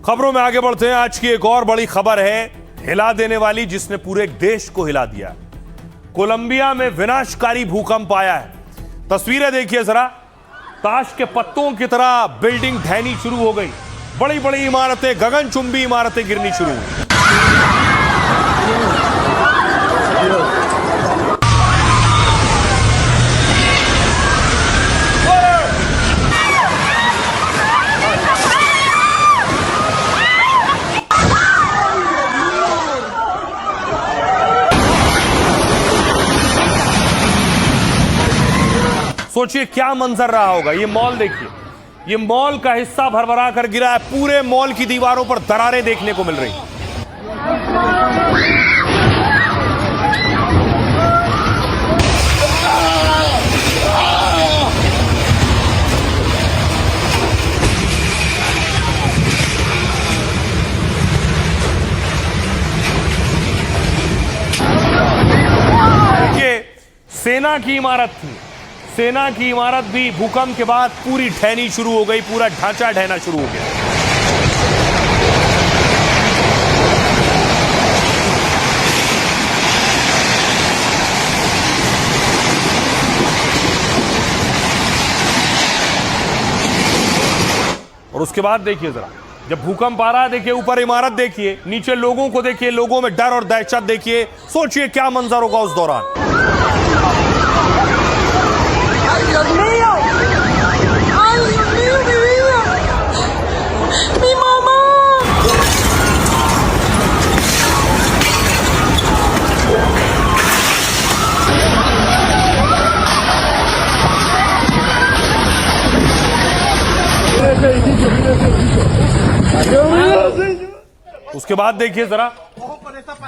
खबरों में आगे बढ़ते हैं। आज की एक और बड़ी खबर है, हिला देने वाली, जिसने पूरे देश को हिला दिया। कोलंबिया में विनाशकारी भूकंप आया है। तस्वीरें देखिए जरा। ताश के पत्तों की तरह बिल्डिंग ढहनी शुरू हो गई। बड़ी बड़ी इमारतें, गगनचुंबी इमारतें गिरनी शुरू हुई। सोचिए क्या मंजर रहा होगा। ये मॉल देखिए, ये मॉल का हिस्सा भरभरा कर गिरा है। पूरे मॉल की दीवारों पर दरारें देखने को मिल रही। देखिए, सेना की इमारत थी। सेना की इमारत भी भूकंप के बाद पूरी ढहनी शुरू हो गई। पूरा ढांचा ढहना शुरू हो गया। और उसके बाद देखिए जरा, जब भूकंप आ रहा है, देखिए ऊपर इमारत देखिए, नीचे लोगों को देखिए, लोगों में डर और दहशत देखिए। सोचिए क्या मंजर होगा उस दौरान। Dios mío! ¡Ay, Dios mío, mi vida! ¡Mi mamá! उसके बाद देखिए जरा,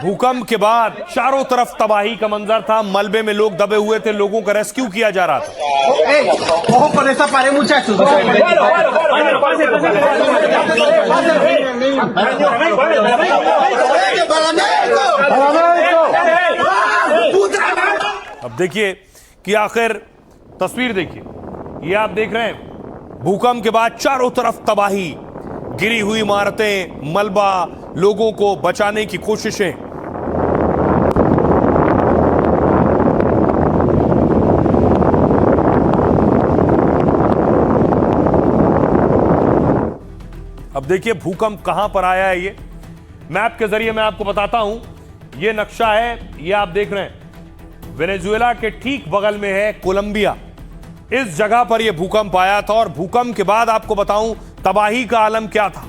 भूकंप के बाद चारों तरफ तबाही का मंजर था। मलबे में लोग दबे हुए थे, लोगों का रेस्क्यू किया जा रहा था। अब देखिए कि आखिर तस्वीर देखिए, ये आप देख रहे हैं, भूकंप के बाद चारों तरफ तबाही, गिरी हुई इमारतें, मलबा, लोगों को बचाने की कोशिशें। अब देखिए भूकंप कहां पर आया है। ये मैप के जरिए मैं आपको बताता हूं। ये नक्शा है, ये आप देख रहे हैं, वेनेजुएला के ठीक बगल में है कोलंबिया। इस जगह पर यह भूकंप आया था। और भूकंप के बाद आपको बताऊं तबाही का आलम क्या था,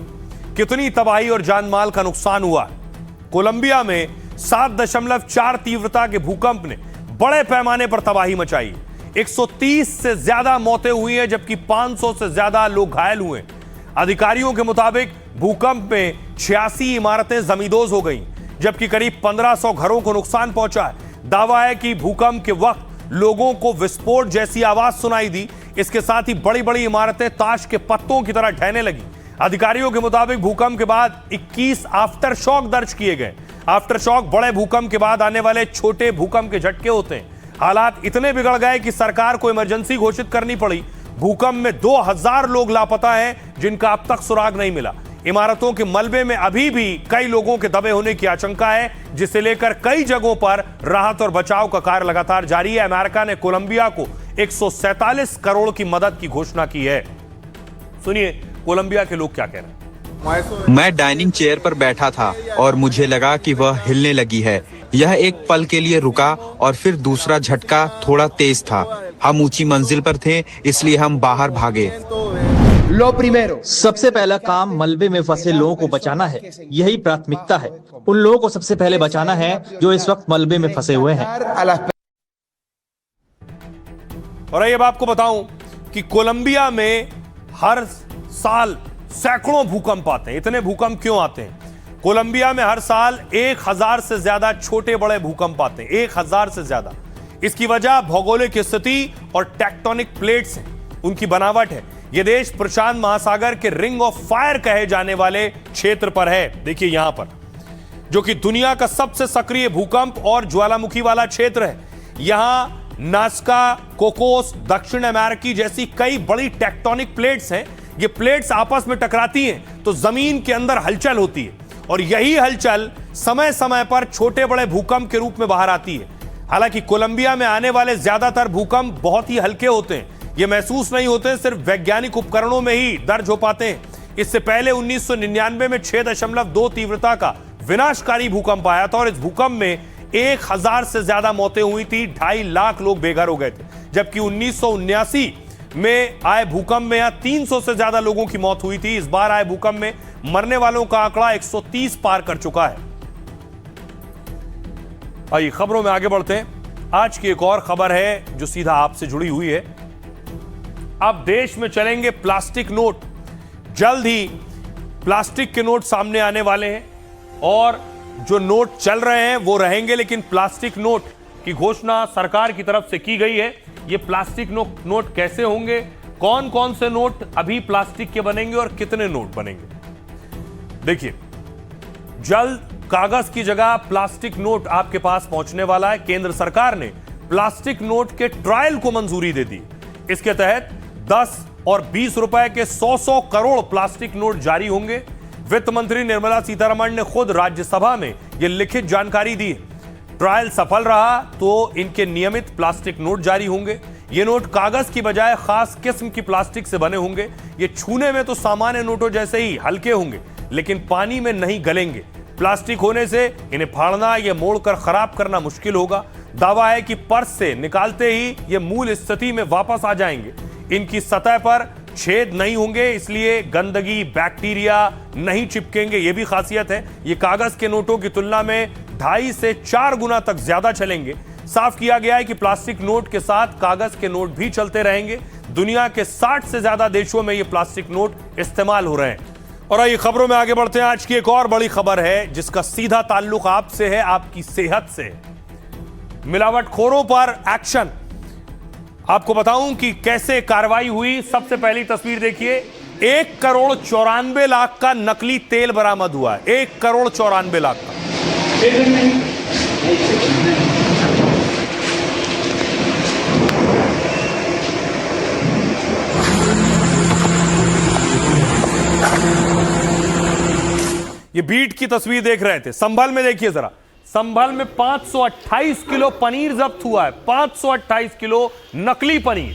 कितनी तबाही और जानमाल का नुकसान हुआ। कोलंबिया में 7.4 तीव्रता के भूकंप ने बड़े पैमाने पर तबाही मचाई। 130 से ज्यादा मौतें हुई हैं, जबकि 500 से ज्यादा लोग घायल हुए। अधिकारियों के मुताबिक भूकंप में 86 इमारतें जमींदोज हो गईं, जबकि करीब 1500 घरों को नुकसान पहुंचा है। दावा है कि भूकंप के वक्त लोगों को विस्फोट जैसी आवाज सुनाई दी। इसके साथ ही बड़ी बड़ी इमारतें ताश के पत्तों की तरह ढहने लगी। अधिकारियों के मुताबिक भूकंप के बाद 21 आफ्टर शॉक दर्ज किए गए। आफ्टर शॉक बड़े भूकंप के बाद आने वाले छोटे भूकंप के झटके होते हैं। हालात इतने बिगड़ गए कि सरकार को इमरजेंसी घोषित करनी पड़ी। भूकंप में 2000 लोग लापता हैं, जिनका अब तक सुराग नहीं मिला। इमारतों के मलबे में अभी भी कई लोगों के दबे होने की आशंका है, जिसे लेकर कई जगहों पर राहत और बचाव का कार्य लगातार जारी है। अमेरिका ने कोलंबिया को 147 करोड़ की मदद की घोषणा की है। सुनिए कोलंबिया के लोग क्या कह रहे हैं। मैं डाइनिंग चेयर पर बैठा था और मुझे लगा कि वह हिलने लगी है। यह एक पल के लिए रुका और फिर दूसरा झटका थोड़ा तेज था। हम ऊंची मंजिल पर थे, इसलिए हम बाहर भागे। सबसे पहला काम मलबे में फंसे लोगों को बचाना है। यही प्राथमिकता है। उन लोगों को सबसे पहले बचाना है जो इस वक्त मलबे में फंसे हुए हैं। और अब आपको बताऊं कि कोलंबिया में हर साल सैकड़ों भूकंप आते हैं। इतने भूकंप क्यों आते हैं? कोलंबिया में हर साल 1000 से ज्यादा छोटे बड़े भूकंप आते हैं। 1000 से ज्यादा। इसकी वजह भौगोलिक स्थिति और टेक्टोनिक प्लेट्स हैं, उनकी बनावट है। यह देश प्रशांत महासागर के रिंग ऑफ फायर कहे जाने वाले क्षेत्र पर है। देखिए यहां पर, जो कि दुनिया का सबसे सक्रिय भूकंप और ज्वालामुखी वाला क्षेत्र है। यहां नास्का, कोकोस, दक्षिण अमेरिकी जैसी कई बड़ी टेक्टोनिक प्लेट्स हैं। ये प्लेट्स आपस में टकराती हैं तो जमीन के अंदर हलचल होती है और यही हलचल समय समय पर छोटे बड़े भूकंप के रूप में बाहर आती है। हालांकि कोलंबिया में आने वाले ज्यादातर भूकंप बहुत ही हल्के होते हैं, ये महसूस नहीं होते, सिर्फ वैज्ञानिक उपकरणों में ही दर्ज हो पाते हैं। इससे पहले 1999 में 6.2 तीव्रता का विनाशकारी भूकंप आया था और इस भूकंप में 1000 से ज्यादा मौतें हुई थी, 2.5 लाख लोग बेघर हो गए थे। जबकि 1979 में आए भूकंप में यहां 300 से ज्यादा लोगों की मौत हुई थी। इस बार आए भूकंप में मरने वालों का आंकड़ा 130 पार कर चुका है। आइए खबरों में आगे बढ़ते हैं। आज की एक और खबर है जो सीधा आपसे जुड़ी हुई है। अब देश में चलेंगे प्लास्टिक नोट। जल्द ही प्लास्टिक के नोट सामने आने वाले हैं और जो नोट चल रहे हैं वो रहेंगे, लेकिन प्लास्टिक नोट की घोषणा सरकार की तरफ से की गई है। ये प्लास्टिक नोट कैसे होंगे, कौन कौन से नोट अभी प्लास्टिक के बनेंगे और कितने नोट बनेंगे, देखिए जल्द कागज की जगह प्लास्टिक नोट आपके पास पहुंचने वाला है। केंद्र सरकार ने प्लास्टिक नोट के ट्रायल को मंजूरी दे दी। इसके तहत 10 और 20 रुपए के 100 करोड़ प्लास्टिक नोट जारी होंगे। वित्त मंत्री निर्मला सीतारमण ने खुद राज्यसभा में यह लिखित जानकारी दी। ट्रायल सफल रहा तो इनके नियमित प्लास्टिक नोट जारी होंगे। ये नोट कागज की बजाय खास किस्म की प्लास्टिक से बने होंगे। ये छूने में तो सामान्य नोटों जैसे ही हल्के होंगे, लेकिन पानी में नहीं गलेंगे। प्लास्टिक होने से इन्हें फाड़ना या मोड़कर खराब करना मुश्किल होगा। दावा है कि पर्स से निकालते ही ये मूल स्थिति में वापस आ जाएंगे। इनकी सतह पर छेद नहीं होंगे, इसलिए गंदगी, बैक्टीरिया नहीं चिपकेंगे। ये भी खासियत है। ये कागज के नोटों की तुलना में 2.5 से 4 गुना तक ज्यादा चलेंगे। साफ किया गया है कि प्लास्टिक नोट के साथ कागज के नोट भी चलते रहेंगे। दुनिया के 60 से ज्यादा देशों में ये प्लास्टिक नोट इस्तेमाल हो रहे हैं। और आइए खबरों में आगे बढ़ते हैं। आज की एक और बड़ी खबर है जिसका सीधा ताल्लुक आपसे है, आपकी सेहत से। मिलावटखोरों पर एक्शन। आपको बताऊं कि कैसे कार्रवाई हुई। सबसे पहली तस्वीर देखिए, 1,94,00,000 का नकली तेल बरामद हुआ है। 1,94,00,000 का। ये बीट की तस्वीर देख रहे थे। संभल में देखिए जरा, संभल में 528 किलो पनीर जब्त हुआ है। 528 किलो नकली पनीर।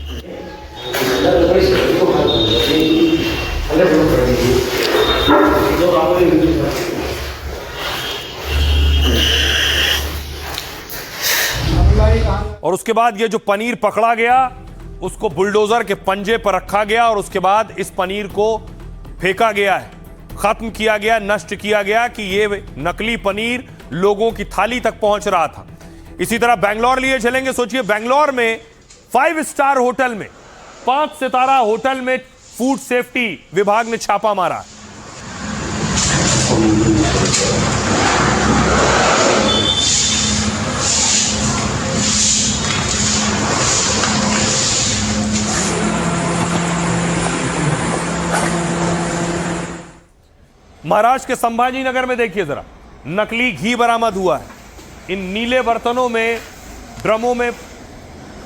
और उसके बाद ये जो पनीर पकड़ा गया उसको बुलडोजर के पंजे पर रखा गया और उसके बाद इस पनीर को फेंका गया है, खत्म किया गया, नष्ट किया गया कि ये नकली पनीर लोगों की थाली तक पहुंच रहा था। इसी तरह बेंगलोर लिए चलेंगे। सोचिए, बेंगलोर में 5 स्टार होटल में, 5 सितारा होटल में फूड सेफ्टी विभाग ने छापा मारा। महाराष्ट्र के संभाजी नगर में देखिए जरा, नकली घी बरामद हुआ है। इन नीले बर्तनों में, ड्रमों में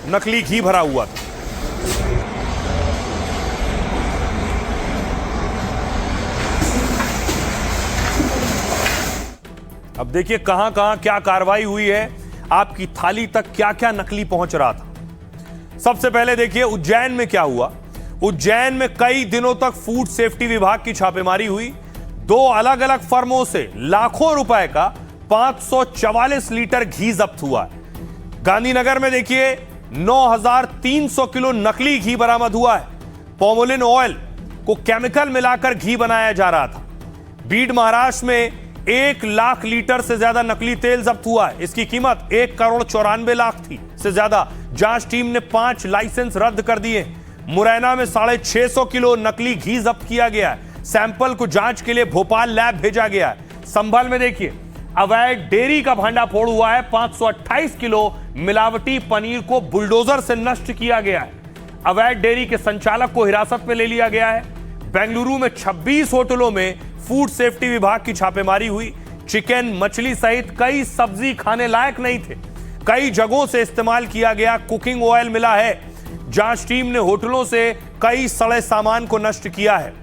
नकली घी भरा हुआ था। अब देखिए कहां कहां क्या कार्रवाई हुई है, आपकी थाली तक क्या क्या नकली पहुंच रहा था। सबसे पहले देखिए उज्जैन में क्या हुआ। उज्जैन में कई दिनों तक फूड सेफ्टी विभाग की छापेमारी हुई। 2 अलग अलग फर्मों से लाखों रुपए का 544 लीटर घी जब्त हुआ है। गांधीनगर में देखिए 9,300 किलो नकली घी बरामद हुआ है। पॉमोलिन ऑयल को केमिकल मिलाकर घी बनाया जा रहा था। बीड महाराष्ट्र में 1 लाख लीटर से ज्यादा नकली तेल जब्त हुआ है। इसकी कीमत 1,94,00,000 थी से ज्यादा। जांच टीम ने 5 लाइसेंस रद्द कर दिए। मुरैना में 650 किलो नकली घी जब्त किया गया है। सैंपल को जांच के लिए भोपाल लैब भेजा गया है। संभल में देखिए अवैध डेयरी का भांडाफोड़ हुआ है। 528 किलो मिलावटी पनीर को बुलडोजर से नष्ट किया गया है। अवैध डेयरी के संचालक को हिरासत में ले लिया गया है। बेंगलुरु में 26 होटलों में फूड सेफ्टी विभाग की छापेमारी हुई। चिकन, मछली सहित कई सब्जी खाने लायक नहीं थे। कई जगहों से इस्तेमाल किया गया कुकिंग ऑयल मिला है। जांच टीम ने होटलों से कई सड़े सामान को नष्ट किया है।